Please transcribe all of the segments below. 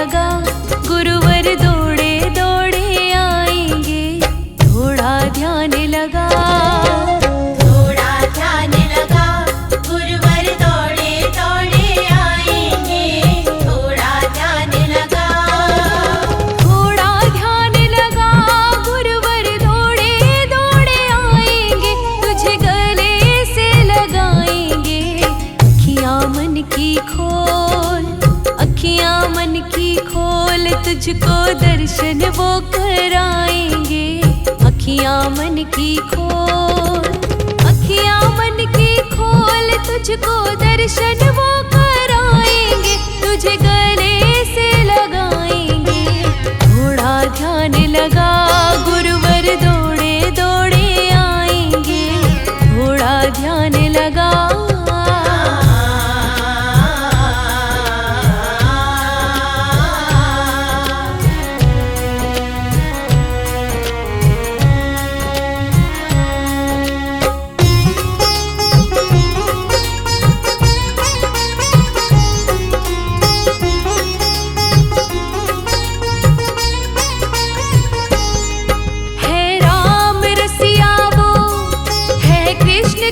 लगा, गुरुवर दौड़े दौड़े आएंगे, थोड़ा ध्यान लगा। थोड़ा ध्यान लगा, गुरुवर दौड़े दौड़े आएंगे, थोड़ा ध्यान लगा। थोड़ा ध्यान लगा, गुरुवर दौड़े दौड़े आएंगे, तुझे गले से लगाएंगे। अखियां मन की खोल, अखियां मन की खोल, तुझको दर्शन वो कराएंगे। अखियां मन की खोल, अखियां मन की खोल, तुझको दर्शन वो कराएंगे, तुझे गले से लगाएंगे। थोड़ा ध्यान लगा, गुरुवर दौड़े दौड़े आएंगे, थोड़ा ध्यान लगा।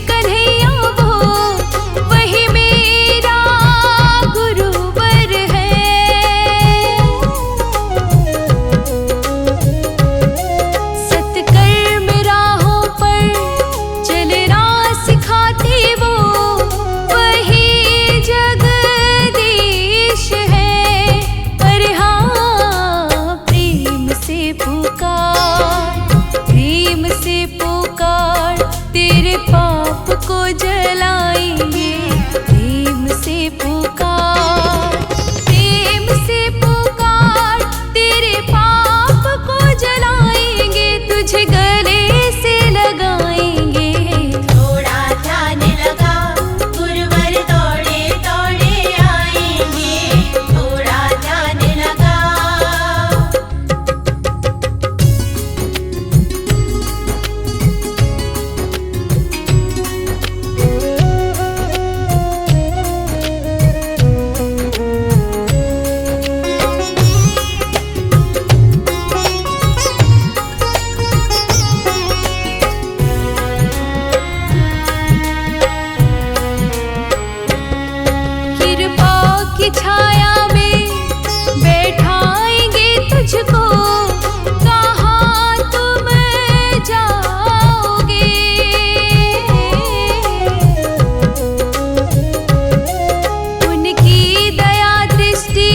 कन्हैया वो, वही मेरा गुरुवर है। सत्कर्म राहों पर चलना सिखाते वो, वही जगदीश है। पर हाँ, प्रेम से पुकार, प्रेम से पुकार, तेरे पाप को जलाएंगे। प्रेम से पुकार, प्रेम से पुकार, तेरे पाप को जलाएंगे, तुझे गले से लगाएंगे। थोड़ा ध्यान लगा, गुरुवर दौड़े दौड़े आएंगे, थोड़ा ध्यान लगा। कृपा की छाया में बैठाएंगे तुझको, कहाँ तुम जाओगे। उनकी दया दृष्टि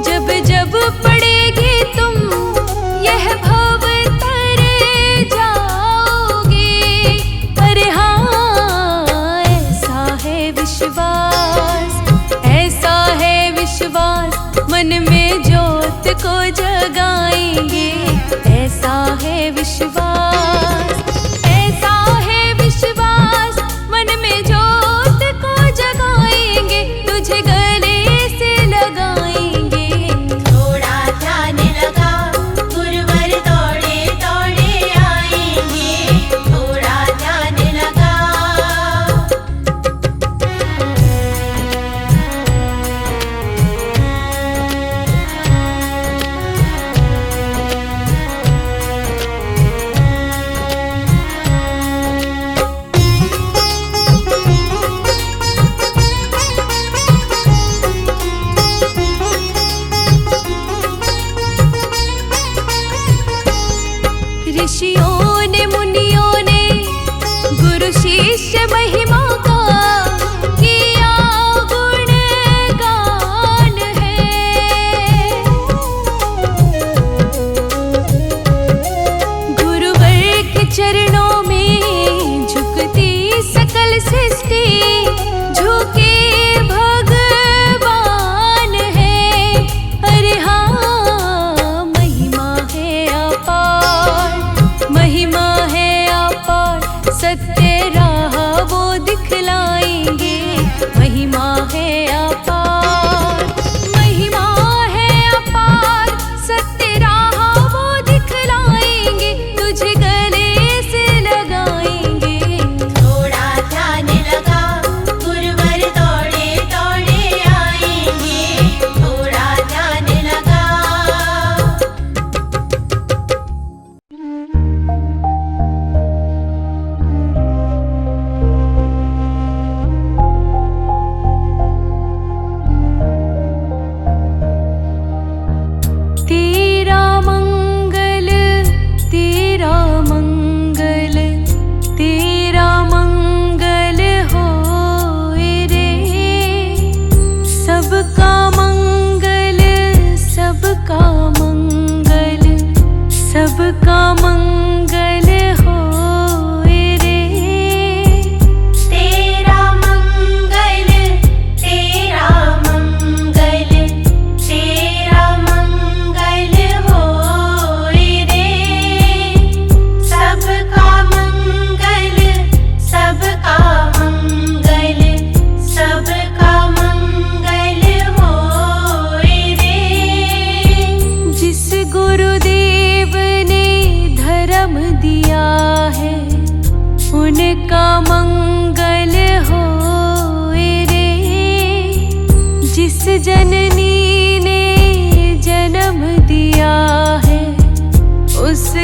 जब जब पड़ेगी, तुम यह भव तर जाओगे। पर हाँ, ऐसा है विश्वास, ऐसा है विश्वास, मन में ज्योत को जगाएंगे। ऐसा है विश्वास, ऐसा है विश्वास, मन में ज्योत को जगाएंगे, तुझे गले से लगाएंगे। थोड़ा ध्यान लगा, गुरुवर दौड़े दौड़े आएंगे, थोड़ा ध्यान लगा।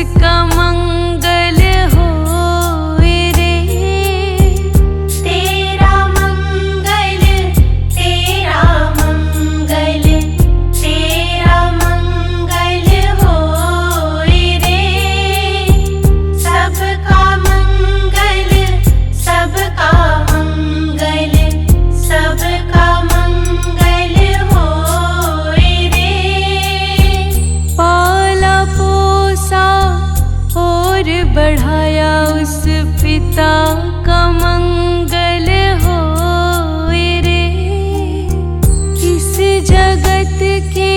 उसका मंगल होए रे। तेरा मंगल, तेरा मंगल, तेरा मंगल होए रे। सबका मंगल, सबका मंगल, सबका मंगल होए रे। पाला पोसा और बढ़ाया उस पिता का मंगल होए रे। इस जगत के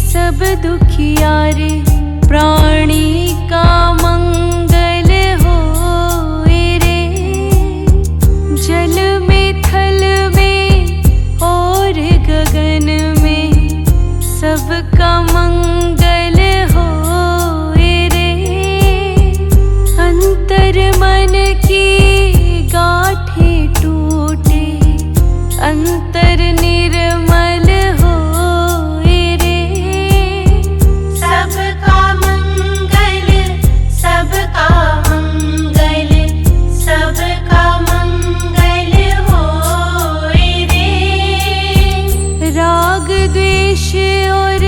सब दुखियारे प्राणी का मंगल होए रे। जल में थल में और गगन में सबका मंगल होए रे। अंतर मन की गांठें टूटे, अंतर निर्मल होए रे। सबका मंगल, सबका मंगल, सबका मंगल होए रे। राग द्वेष और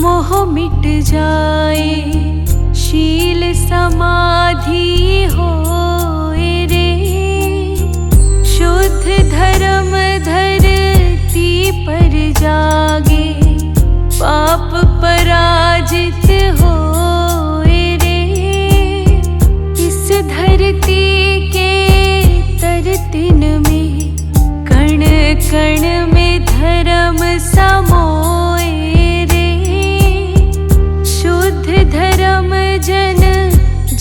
मोह मिट जाए, शील समाधि होए रे। शुद्ध धर्म धरती पर जागे, पाप पराजित होए रे। इस धरती के तरतिन में कण कण में धर्म समोए रे। शुद्ध धर्म जन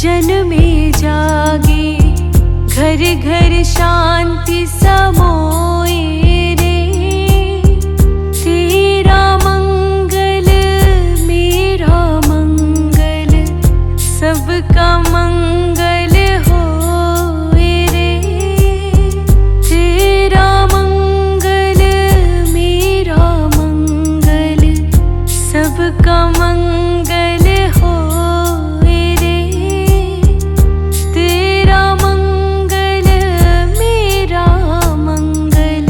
जन में जागे, घर घर शांति समोए रे। तेरा मंगल मेरा मंगल, सबका मंगल होए रे। तेरा मंगल मेरा मंगल, सबका मंगल होए रे। तेरा मंगल मेरा मंगल,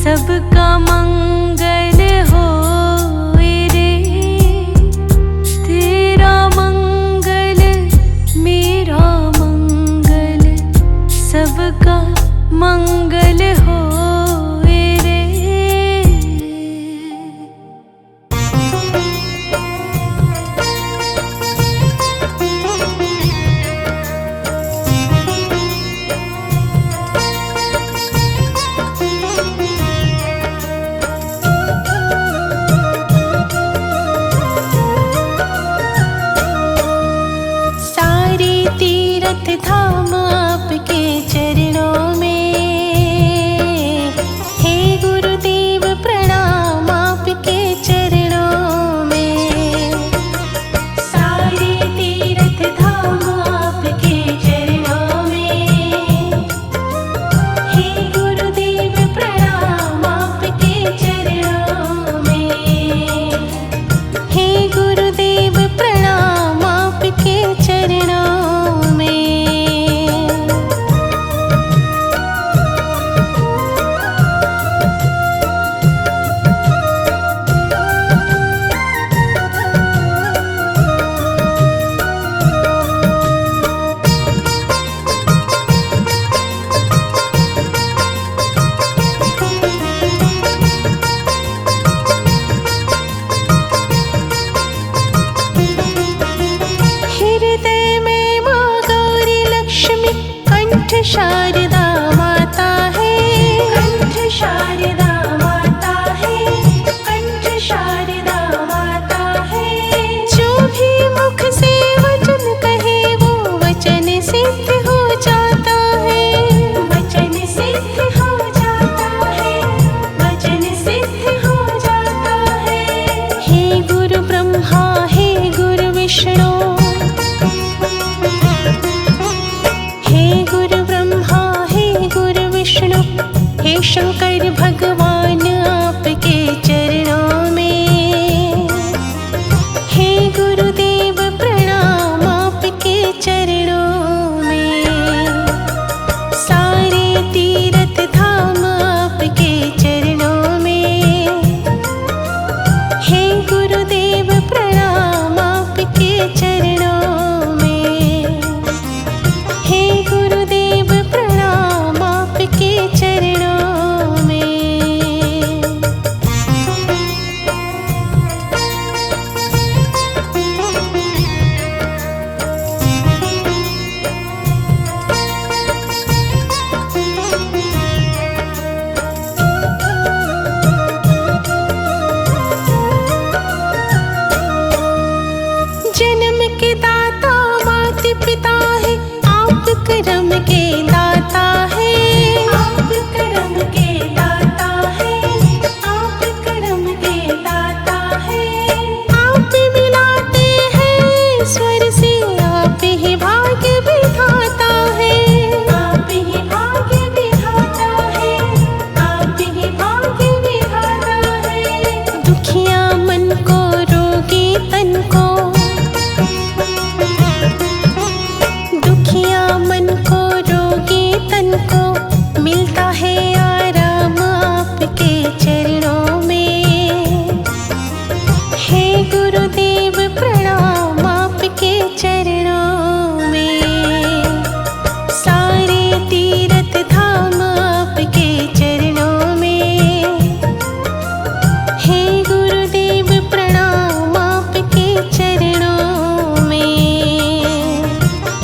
सबका मंगल होए रे। तेरा मंगल मेरा मंगल, सबका मंगल होए रे। सारे तीर्थ धाम आपके चरणों में। हे गुरुदेव प्रणाम आपके चरणों में। सारे तीर्थ धाम आपके चरणों में। हे गुरुदेव प्रणाम आपके चरणों में। हे गुरुदेव प्रणाम आपके चरणों में। हृदय में माँ गौरी लक्ष्मी, कंठ शारदा माता है। कंठ शारदा माता है, कंठ शारदा माता है। जो भी मुख से वचन कहे वो वचन सिद्ध हो जाता है। वचन सिद्ध हो जाता है, वचन सिद्ध हो जाता है। हे गुरु ब्रह्मा, हे गुरु विष्णु, हे गुरु ब्रह्मा, दुखिया मन को रोगी तन को, दुखिया मन को रोगी तन को मिलता है आराम आपके चरणों में। हे गुरुदेव प्रणाम आपके चरणों में। सारे तीर्थ धाम आपके चरणों में। हे गुरुदेव प्रणाम आपके चरणों में।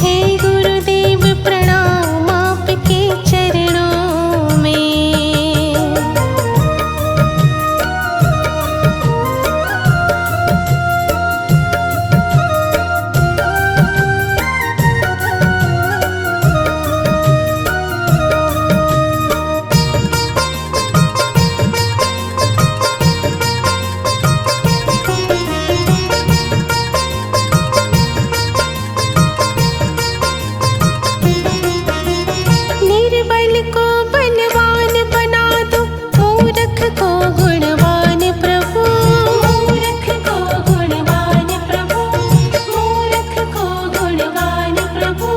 हे गुरुदेव प्रणाम आपके चरणों में। निर्बल को बलवान बना दो, मूर्ख को गुणवान प्रभु। मूर्ख को गुणवान प्रभु, मूर्ख को गुणवान प्रभु।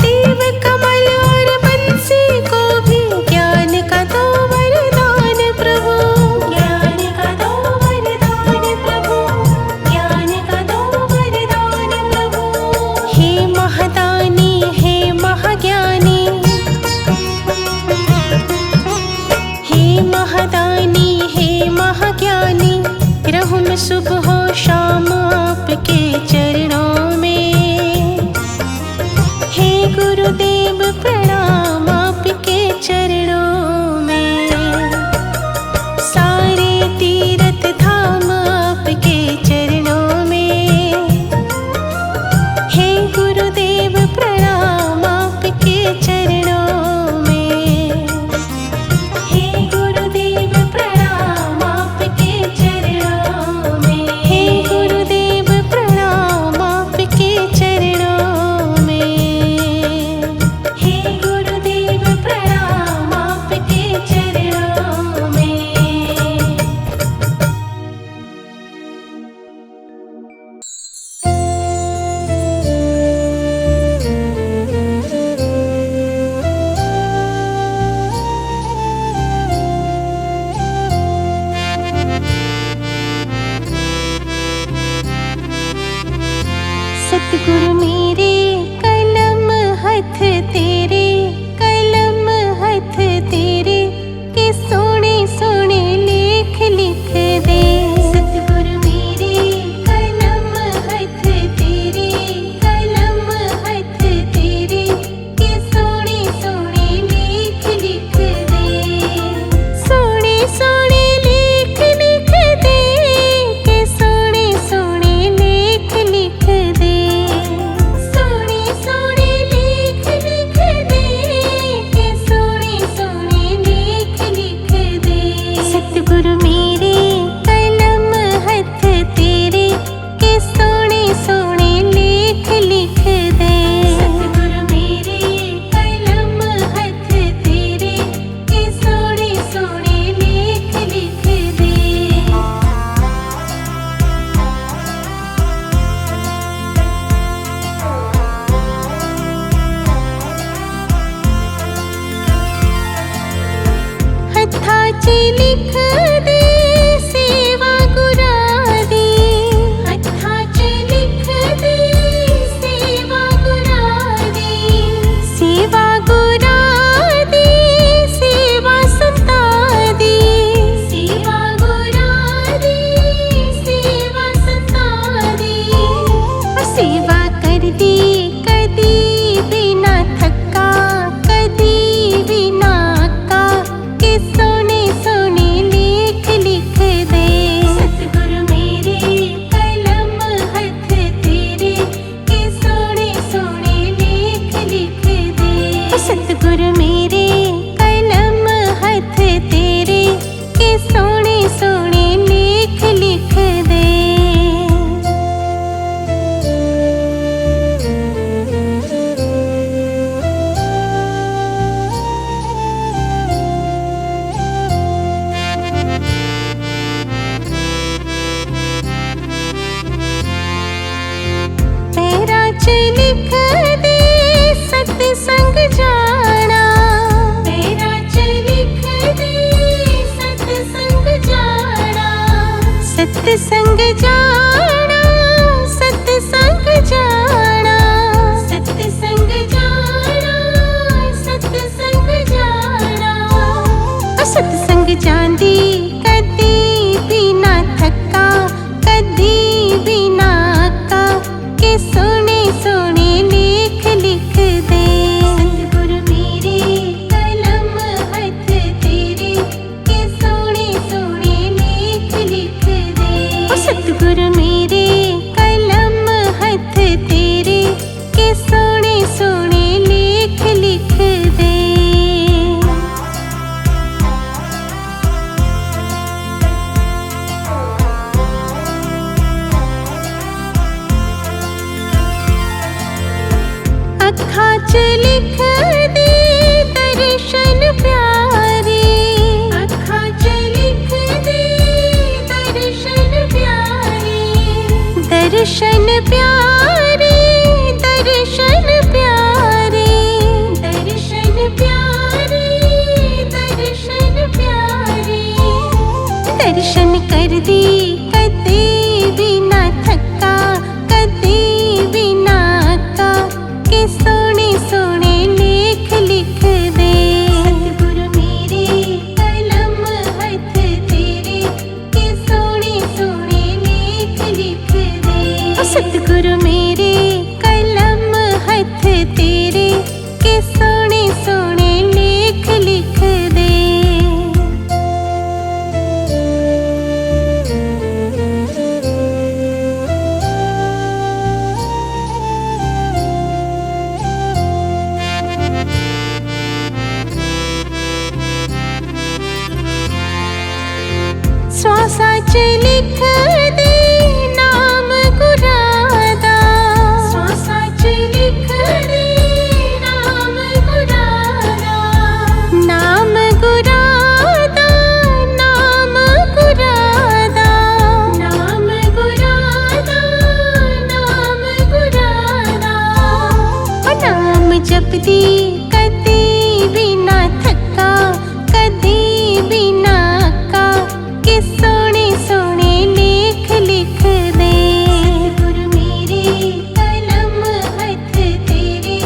देव कमल और बंसी को भी ज्ञान का दो वरदान प्रभु। ज्ञान का दो वरदान प्रभु, ज्ञान का दो वरदान प्रभु। हे महादानी, हे महाज्ञानी, हे महादानी, हे महाज्ञानी, रहूं मैं सुबह शाम आपके चरणों में। हे गुरुदेव प्रणाम आपके चरणों में। सारे तीर्थ धाम आपके चरणों में। हे गुरुदेव प्रणाम आपके चरणों में। हे गुरुदेव प्रणाम आपके चरणों में। हे गुरुदेव प्रणाम आपके चरणों में। हे गुरुदेव प्रणाम आपके चरणों में। सतगुरु मेरे कलम हथ तेरे, कलम हथ तेरे के सोने सोने लेख लिख दे। सतगुरु मेरे कलम हथ तेरे, कलम हथ तेरे के सोने सोने लेख लिख दे। सोने सोने लेख लिख दे, के सोने सोने लेख लिख दे। सत्संग जाना, सत्संग जाना, सत्संग जाना, सत्संग जाना। सत्संग जांदी कदी भी ना थका, कदी भी ना अक्का, के सोने सोने लेख लिख दे। सतगुरु मेरे कलम हथ तेरे, के सोने सोने लेख लिख दे। सतगुरु मेरे कलम हथ तेरे, के सोने सोने लेख लिख दे। अखा च लिख दे दर्शन प्यारे, अखा च लिख दे दर्शन प्यारे, दर्शन प्यारे, दर्शन प्यारे, दर्शन प्यारे, दर्शन प्यारे। दर्शन कर दी कदे भी ना थका, कदे भी ना अक्का, के सोने सोने लेख लिख दे। सतगुरु मेरे कलम हथ तेरे, के सोने सोने लेख लिख दे। सतगुरु मेरे कलम हथ तेरे, के सोने सोने लेख लिख दे। श्वासा च लिख दे नाम गुरादा, श्वासा च लिख दे नाम गुरादा, नाम गुरादा, नाम गुरादा, नाम गुरादा, नाम गुरादा। नाम जपदी कदे भी ना थका, कदे भी ना अक्का, के सोने सोने लेख लिख दे। सतगुरु मेरे कलम हथ तेरे,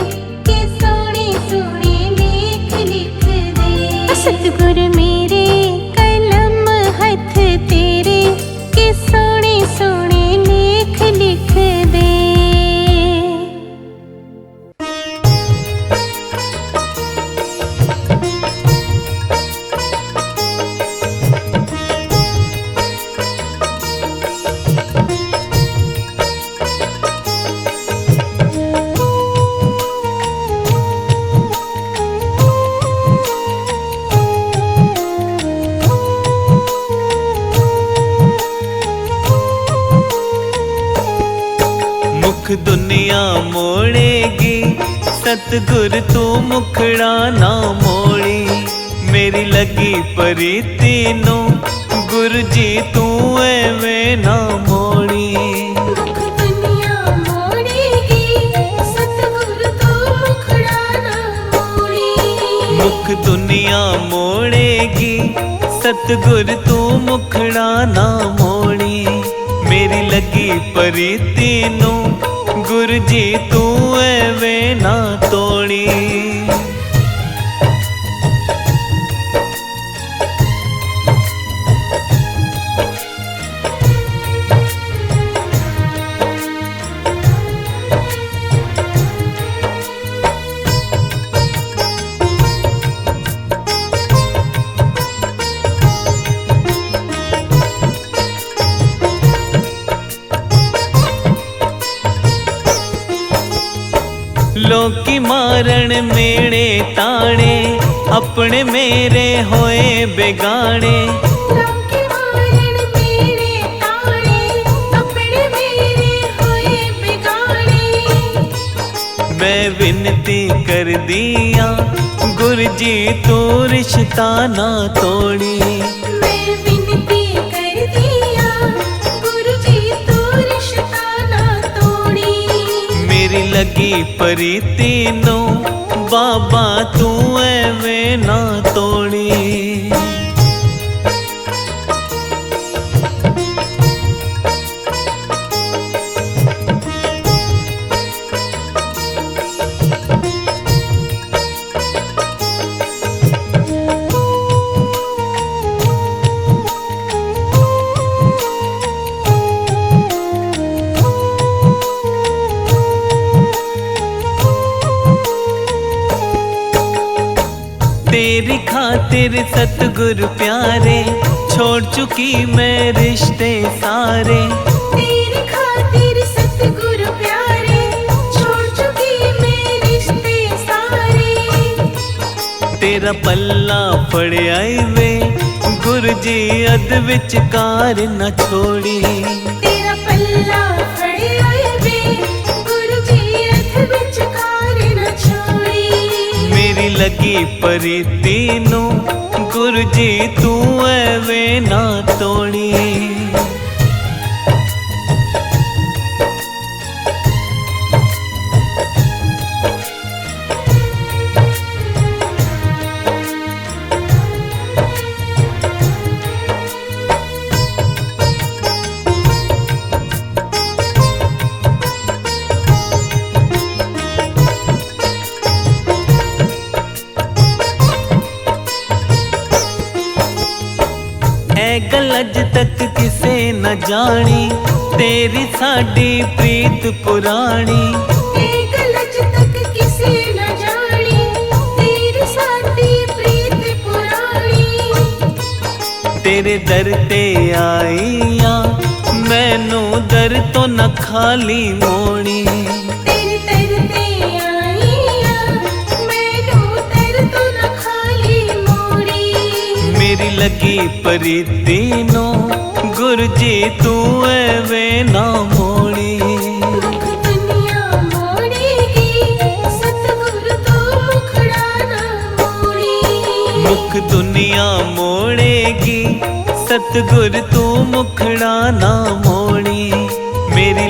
के सोने सोने लेख लिख दे। सतगुरु मेरे कलम हथ तेरे, के सोने सोने लेख लिख दे। मुख दुनिया मोड़ेगी, सतगुर तू मुखड़ा ना मोड़ी। मेरी लगी प्रीति नू, गुरु जी तू एवें ना मोड़ी। मुख दुनिया मोड़ेगी, सतगुरु तू मुखड़ा ना मोड़ी। मुख दुनिया मोड़ेगी, सतगुर तू मुखड़ा ना मोड़ी। मेरी लगी प्रीति नू, गुरु जी तू एवें ना तोड़ी। लोकी मारण मेरे ताणे, अपने मेरे होए बेगाने। लोकी मारण मेरे ताणे, अपने मेरे होए बेगाने। मैं विनती कर दिया, गुरु जी तू रिश्ता ना तोड़ी। मैं विनती कर दिया, गुरु जी तू रिश्ता ना तोड़ी। मेरी लगी प्रीति नू, बाबा तू एवें ना तोड़ी। तेरी खातिर सतगुरु प्यारे, छोड़ चुकी मैं रिश्ते सारे। तेरी खातिर सतगुरु प्यारे, छोड़ चुकी मैं रिश्ते सारे। तेरा पल्ला फड़िया वे गुरु जी अद विचकार न छोड़ी। तेरा पल्ला फड़िया वे गुरु जी अद विचकार न छोड़ी। मेरी लगी प्रीति नू गुरु जी तू एवें ना तोड़ी। गलज तक किसे न जानी, तेरी साडी प्रीत पुरानी। गलज तक किसे न जानी, तेरी साडी प्रीत पुरानी। तेरे दर ते आईया, मैनू दर तो न खाली मोड़ी। तेरे दर ते आईया, मैनू दर तो न खाली मोड़ी। मेरी लगी प्रीति नो गुरु जी तू एवें ना मोड़ी। मुख दुनिया मोड़ेगी, सतगुरु तू मुखड़ा ना मोड़ी। मुख दुनिया मोड़ेगी, सतगुरु तू मुखड़ा ना मोड़ी। मेरी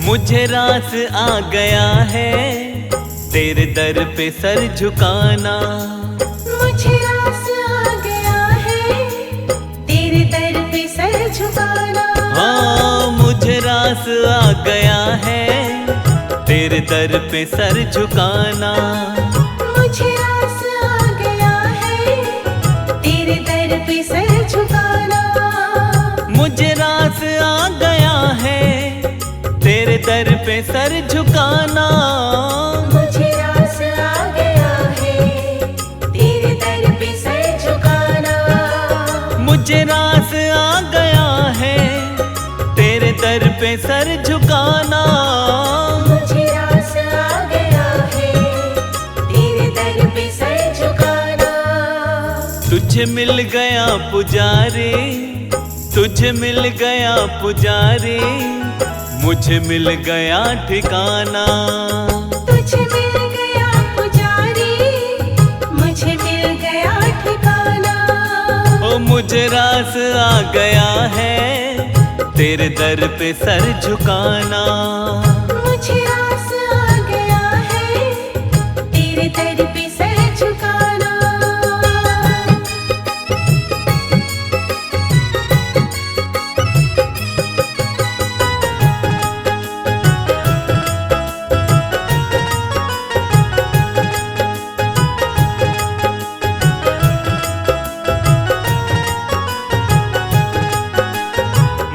मुझे रास आ गया है, तेरे दर पे सर झुकाना। मुझे रास आ गया है, तेरे दर पे सर झुकाना। हाँ मुझे रास आ गया है, तेरे दर पे सर झुकाना। मुझे रास आ गया है, तेरे दर पे सर झुकाना। मुझे रास आ गया है, तेरे दर पे सर झुकाना। मुझे रास आ गया है, तेरे दर पे सर झुकाना। मुझे रास आ गया है, तेरे दर पे सर झुकाना। मुझे रास आ गया है, तेरे दर पे सर झुकाना। तुझे मिल गया पुजारी, तुझे मिल गया पुजारी, मुझे मिल गया ठिकाना। तुझे मिल गया पुजारी, मुझे मिल गया ठिकाना। ओ मुझे रास आ गया है, तेरे दर पे सर झुकाना। मुझे रास आ गया है, तेरे दर पे सर झुकाना।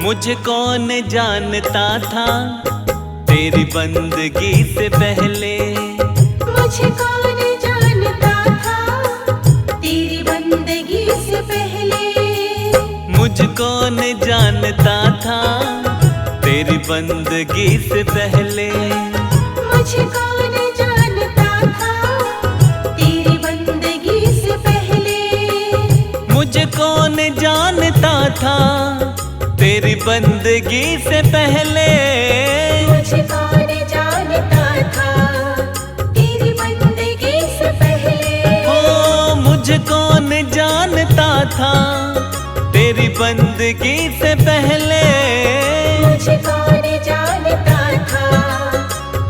मुझे कौन जानता था तेरी बंदगी से पहले। मुझे कौन जानता था तेरी बंदगी से पहले। मुझे कौन जानता था तेरी बंदगी से पहले। मुझे कौन जानता था तेरी बंदगी से पहले। मुझे कौन जानता था तेरी बंदगी से पहले। मुझे कौन जानता था तेरी बंदगी से पहले। ओ मुझे कौन जानता था तेरी बंदगी से पहले। मुझे कौन जानता था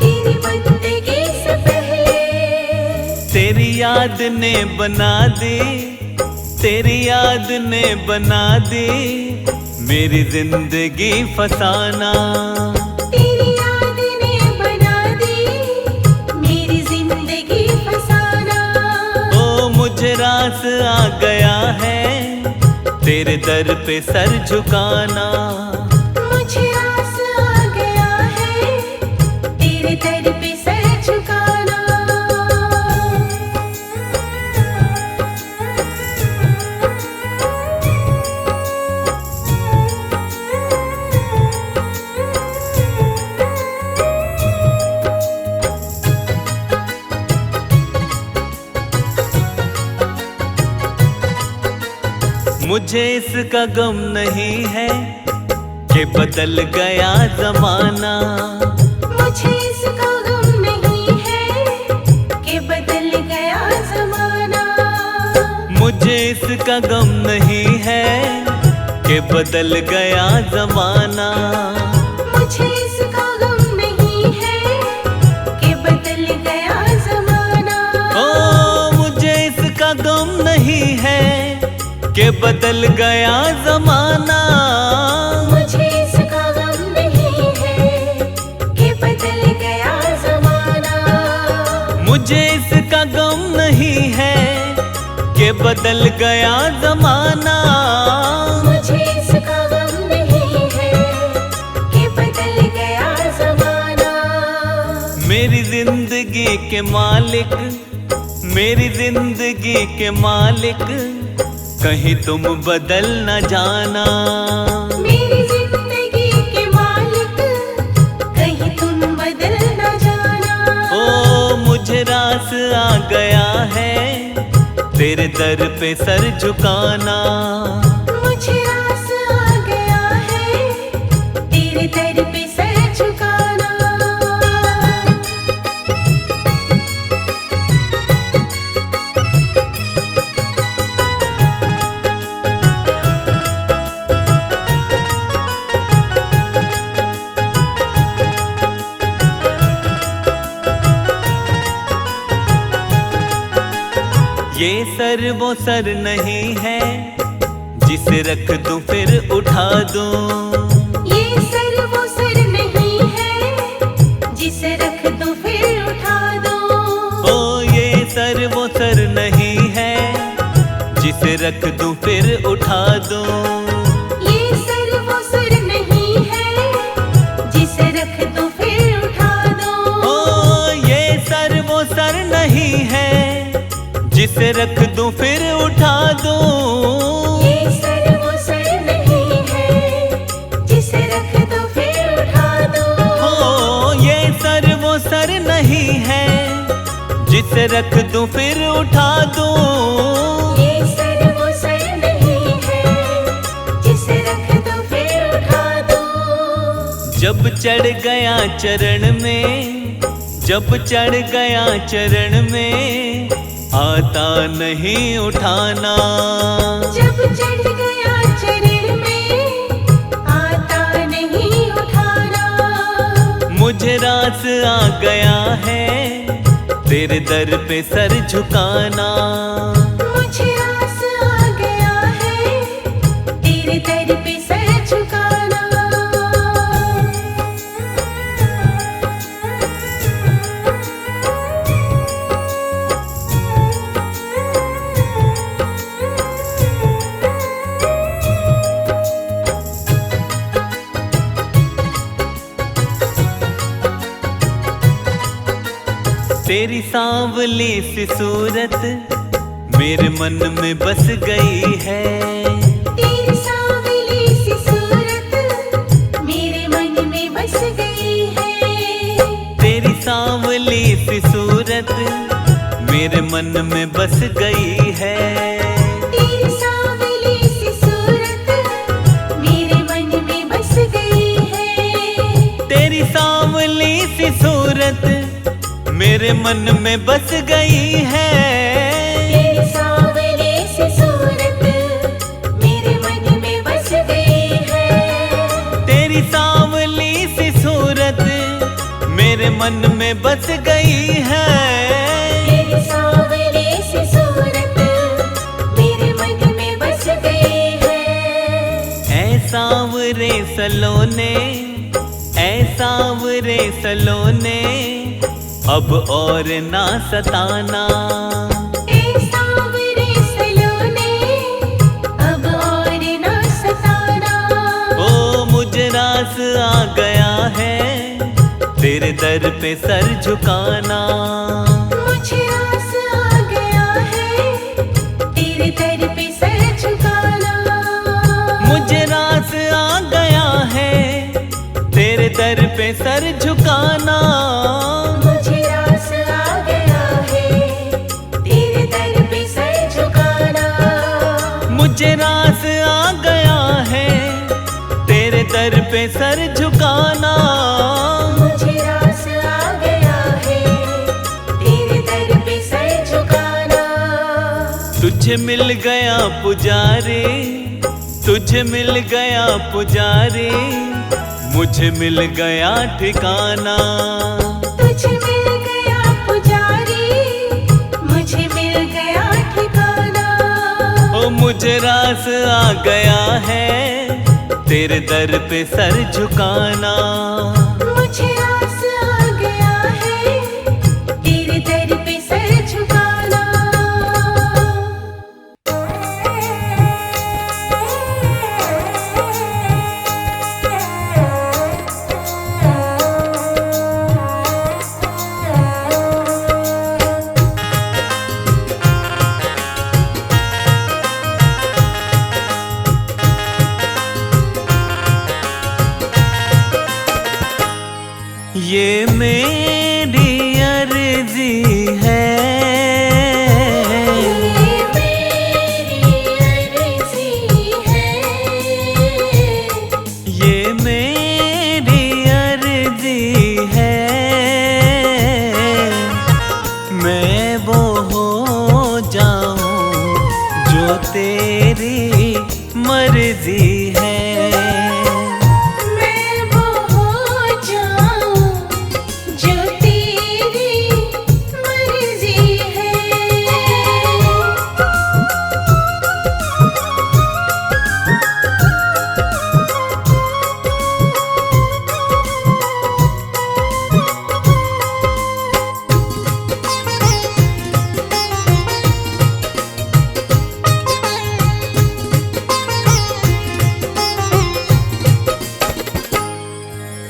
तेरी बंदगी से पहले। तेरी याद ने बना दी, तेरी याद ने बना दी मेरी जिंदगी फसाना। तेरी याद ने बना दी मेरी जिंदगी फसाना। ओ मुझे रास आ गया है तेरे दर पे सर झुकाना। मुझे आस आ गया है तेरे दर पे सर झुकाना। मुझे इसका गम नहीं है कि बदल गया जमाना। मुझे इसका गम नहीं है कि बदल गया जमाना। मुझे इसका गम नहीं है कि बदल गया जमाना। मुझे इसका गम नहीं है कि बदल गया जमाना। ओ मुझे इसका गम नहीं है कि बदल गया जमाना। मुझे इसका गम नहीं है कि बदल गया जमाना। मुझे इसका गम नहीं है कि बदल गया जमाना। मुझे इसका गम नहीं है कि बदल गया जमाना। मेरी जिंदगी के मालिक, मेरी जिंदगी के मालिक कहीं तुम बदल न जाना। मेरी जिंदगी के मालिक कहीं तुम बदल न जाना। ओ मुझे रास आ गया है तेरे दर पे सर झुकाना। मुझे आस आ गया है तेरे दर पे सर झुकाना। ये सर वो सर नहीं है जिसे रख दूं फिर उठा दूं। ये सर वो सर नहीं है जिसे रख दूं फिर उठा दूं। ओ ये सर वो सर नहीं है जिसे रख दूं फिर उठा दूं। ये सर वो सर नहीं है जिसे रख दूं फिर उठा दूं। ओ ये सर वो सर नहीं है जिसे रख दूं फिर उठा दूं। ये सर वो सर नहीं है जिसे रख दूं फिर उठा दूं। ओ ये सर वो सर नहीं है जिसे रख दूं फिर उठा दूं। ये सर वो सर नहीं है जिसे रख दूं फिर उठा दूं। जब चढ़ गया चरण में, जब चढ़ गया चरण में आता नहीं उठाना। जब चढ़ गया चरण में आता नहीं उठाना। मुझे रास आ गया है तेरे दर पे सर झुकाना। मुझे आस आ गया है तेरे दर पे सर झुकाना। तेरी सांवली सी सूरत मेरे मन में बस गई है। तेरी सांवली सी सूरत मेरे मन में बस गई है। तेरी सांवली सी सूरत मेरे मन में बस गई है। तेरी सांवली सी सूरत मेरे मन में बस गई है। तेरी सांवली सी सूरत मेरे मन में बस गई है। तेरी सांवली सी सूरत मेरे मन में बस गई है। तेरी सांवली सी सूरत मेरे मन में बस गई है। तेरी सांवली सांवरे सलोने, ऐ सांवरे सलोने, अब और ना सताना। ए सांवरे सलोने, अब और ना सताना। ओ मुझे रास आ गया है तेरे दर पे सर झुकाना। मुझे आस आ गया है तेरे दर पे सर झुकाना। मुझे रास आ गया है तेरे दर पे सर झुकाना। मुझे आस आ गया है तेरे दर पे सर झुकाना। मुझे रास आ गया है तेरे दर पे सर झुकाना। मुझे रास आ गया है तेरे दर पे सर झुकाना। तुझे मिल गया पुजारी, तुझे मिल गया पुजारी, मुझे मिल गया ठिकाना। तुझे मिल गया पुजारी, मुझे मिल गया ठिकाना। ओ मुझे रास आ गया है तेरे दर पे सर झुकाना। मुझे आस आ गया है तेरे दर पे सर झुकाना। ये मेरी अर्जी है, ये मेरी अर्जी है। ये मेरी अर्जी है, मैं वो हो जाऊं जो तेरी मर्जी है। मैं वो हो जाऊं जो तेरी मर्जी है।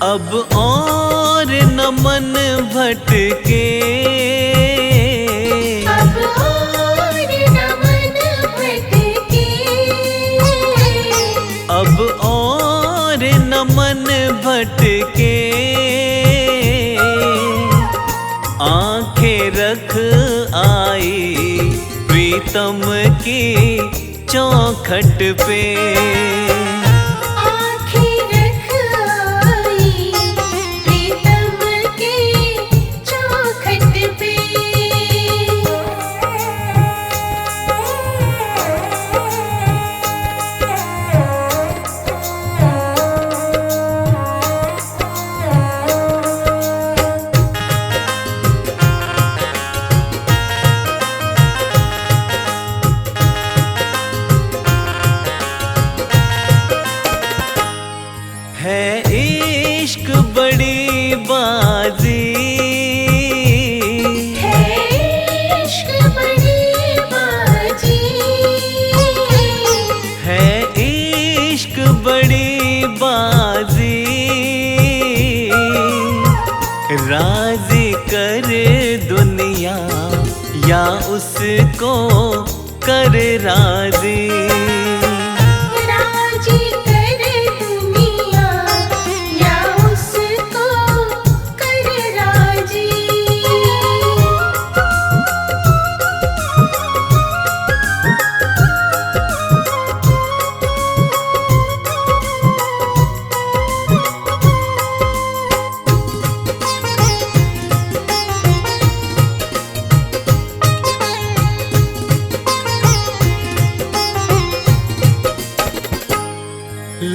अब और न मन भटके, अब और न मन भटके। अब और न मन भटके, आंखें रख आई प्रीतम की चौखट पे। आँखें रख आई प्रीतम के चौखट पे। है इश्क बड़ी बाजी, है इश्क बड़ी बाजी। है इश्क बड़ी बाजी, राजी कर दुनिया या उसको कर राजी। राजी कर दुनिया या उसको कर राजी।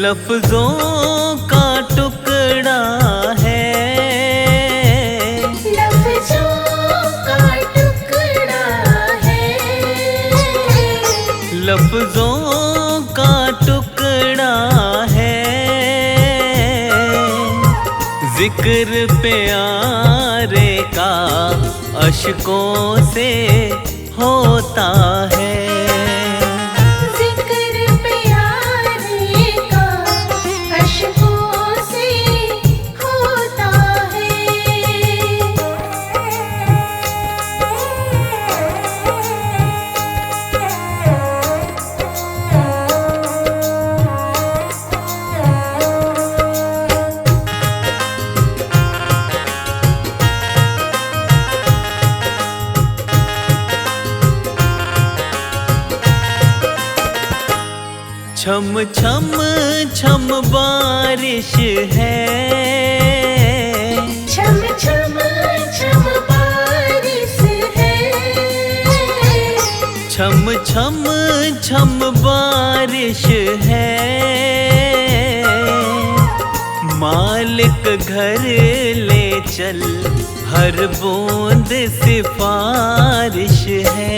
लफ्जों का टुकड़ा है, लफ्जों का टुकड़ा है। लफ्जों का टुकड़ा है, जिक्र प्यारे का अशकों से होता है। जिक्र प्यारे का अशकों से होता है। छम छम छम बारिश है, छम छम छम बारिश है। छम छम छम बारिश है। मालिक घर ले चल, हर बूंद सिफारिश है।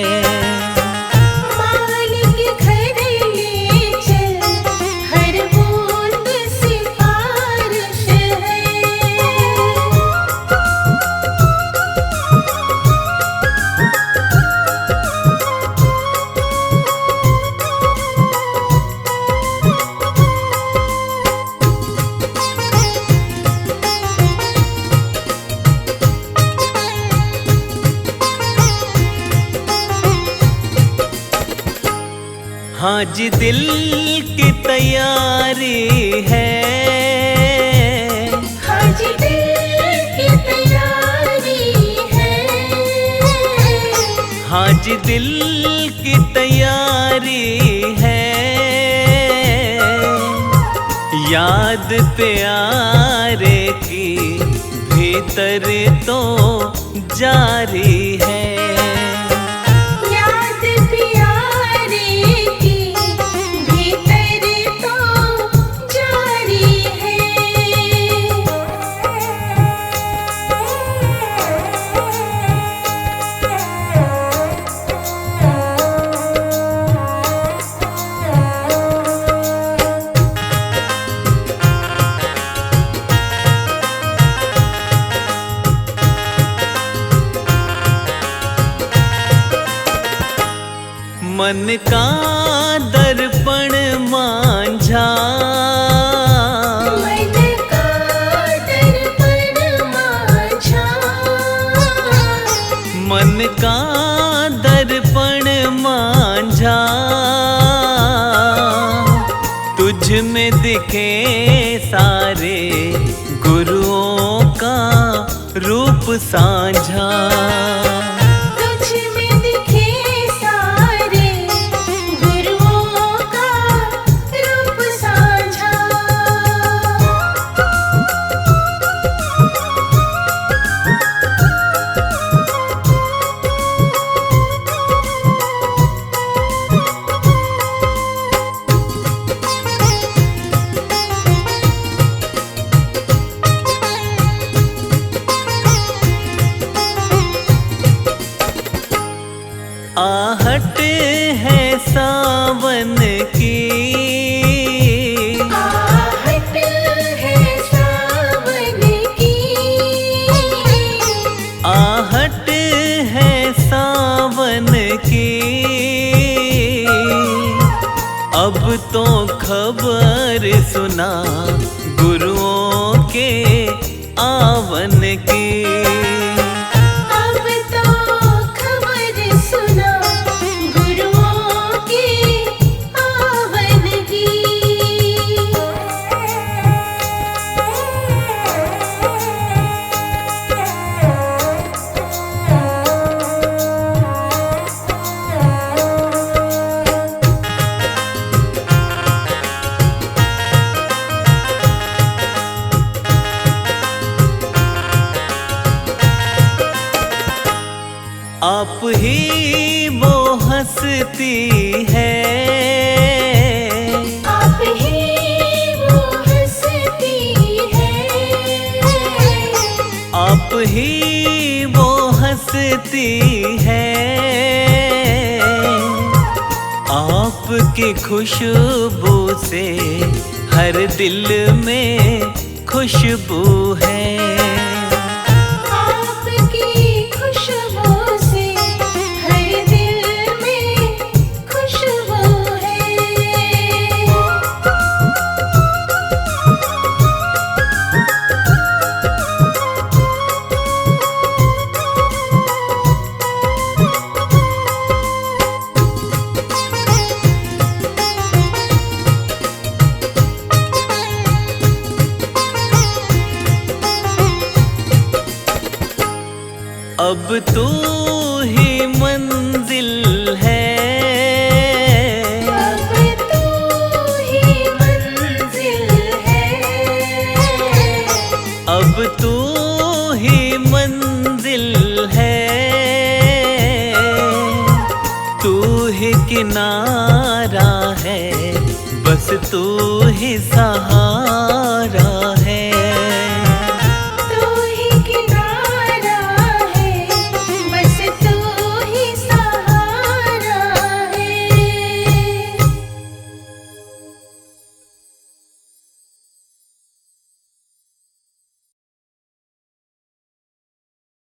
हाँ जी दिल की तैयारी है, हाँ जी दिल की तैयारी है। हाँ जी दिल की तैयारी है। याद प्यारे की भीतर तो जारी है। मन का दर्पण मांझा, मन का दर्पण मांझा। मन का दर्पण मांझा। तुझ में दिखे सारे गुरुओं का रूप साझा। आहट है सावन की, आहट है सावन की। आहट है सावन की। अब तो खबर सुना गुरुओं के आवन की। आप ही वो हंसती है, आप ही वो हंसती है। आप ही वो हंसती है। आपकी खुशबू से हर दिल में खुशबू है। आपकी खुशबू से हर दिल में खुशबू है। अब तू ही मंजिल है, अब तू ही मंजिल है। अब तू ही मंजिल है। तू ही किनारा है, बस तू ही सहारा